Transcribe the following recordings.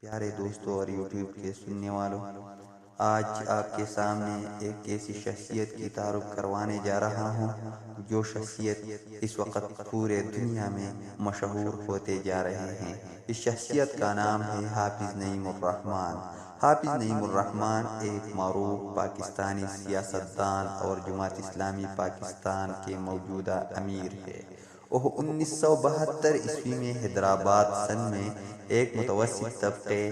پیارے دوستوں اور یوٹیوب کے سننے والوں، آج آپ کے سامنے ایک ایسی شخصیت کی تعارف کروانے جا رہا ہوں جو شخصیت اس وقت پورے دنیا میں مشہور ہوتے جا رہے ہیں۔ اس شخصیت کا نام ہے حافظ نعیم الرحمن۔ حافظ نعیم الرحمن ایک معروف پاکستانی سیاستدان اور جماعت اسلامی پاکستان کے موجودہ امیر ہے۔ وہ 1972 میں حیدرآباد سن میں ایک متوسط طبقے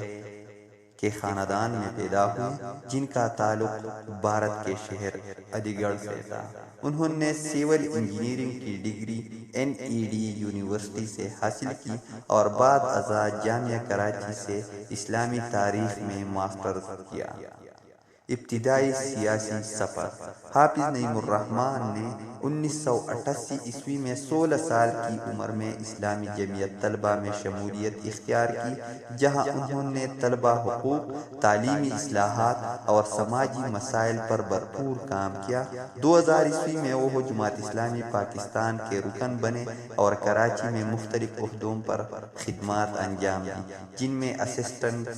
کے خاندان میں پیدا ہوئے جن کا تعلق بھارت کے شہر علی گڑھ سے تھا۔ انہوں نے سول انجینئرنگ کی ڈگری NED یونیورسٹی سے حاصل کی اور بعد ازاں جامعہ کراچی سے اسلامی تاریخ میں ماسٹرز کیا۔ ابتدائی سیاسی سفر: حافظ نعیم الرحمن نے 1988 میں 16 سال کی عمر میں اسلامی جمعیت طلبہ میں شمولیت اختیار کی، جہاں انہوں نے طلبہ حقوق، تعلیمی اصلاحات اور سماجی مسائل پر بھرپور کام کیا۔ 2000 میں وہ جماعت اسلامی پاکستان کے رکن بنے اور کراچی میں مختلف عہدوں پر خدمات انجام دی، جن میں اسسٹنٹ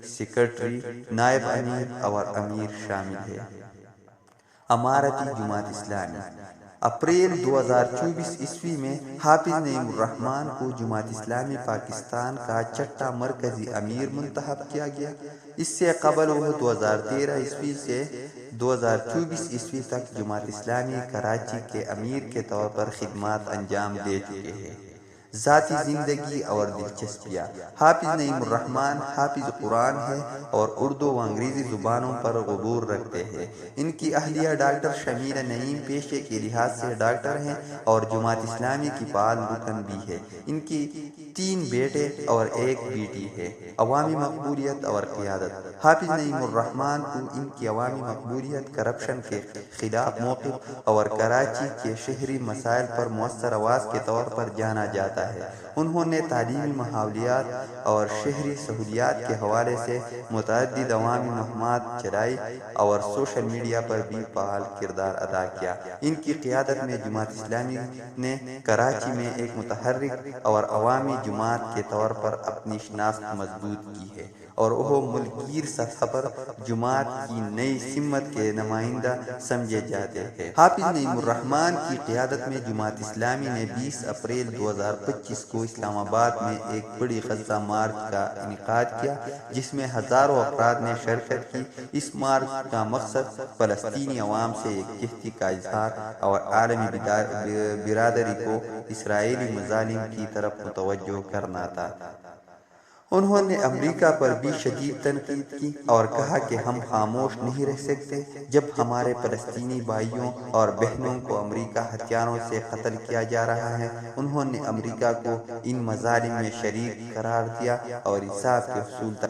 سیکرٹری، نائب امیر اور امیر شامل ہے۔ امارتی جماعت اسلامی: اپریل 2024 میں حافظ نعیم الرحمن کو جماعت اسلامی پاکستان کا چھٹا مرکزی امیر منتخب کیا گیا۔ اس سے قبل وہ 2013 سے 2024 تک جماعت اسلامی کراچی کے امیر کے طور پر خدمات انجام دے چکے ہیں۔ ذاتی زندگی اور دلچسپیاں: حافظ نعیم الرحمن حافظ قرآن ہے اور اردو و انگریزی زبانوں پر غبور رکھتے ہیں۔ ان کی اہلیہ ڈاکٹر شمیلہ نعیم پیشے کے لحاظ سے ڈاکٹر ہیں اور جماعت اسلامی کی فعال رکن بھی ہے۔ ان کی 3 بیٹے اور 1 بیٹی ہے۔ عوامی مقبولیت اور قیادت: حافظ نعیم الرحمن کو ان کی عوامی مقبولیت، کرپشن کے خلاف موقف اور کراچی کے شہری مسائل پر مؤثر آواز کے طور پر جانا جاتا ہے۔ انہوں نے تعلیمی ماحولیات اور شہری سہولیات کے حوالے سے متعدد عوامی مہمات چلائی اور سوشل میڈیا پر بھی فعال کردار ادا کیا۔ ان کی قیادت میں جماعت اسلامی نے کراچی میں ایک متحرک اور عوامی جماعت کے طور پر اپنی شناخت مضبوط کی ہے اور وہ ملک گیر سطح پر جماعت کی نئی سمت کے نمائندہ سمجھے جاتے ہیں۔ حافظ نعیم الرحمن کی قیادت میں جماعت اسلامی نے 20 اپریل 2025 کو اسلام آباد میں ایک بڑی غزہ مارچ کا انعقاد کیا، جس میں ہزاروں افراد نے شرکت کی۔ اس مارچ کا مقصد فلسطینی عوام سے یکجہتی کا اظہار اور عالمی برادری کو اسرائیلی مظالم کی طرف متوجہ کرنا تھا۔ انہوں نے امریکہ پر بھی شدید تنقید کی اور کہا کہ ہم خاموش نہیں رہ سکتے جب ہمارے فلسطینی بھائیوں اور بہنوں کو امریکہ ہتھیاروں سے قتل کیا جا رہا ہے۔ انہوں نے امریکہ کو ان مظالم میں شریک قرار دیا اور انصاف کے حصول تک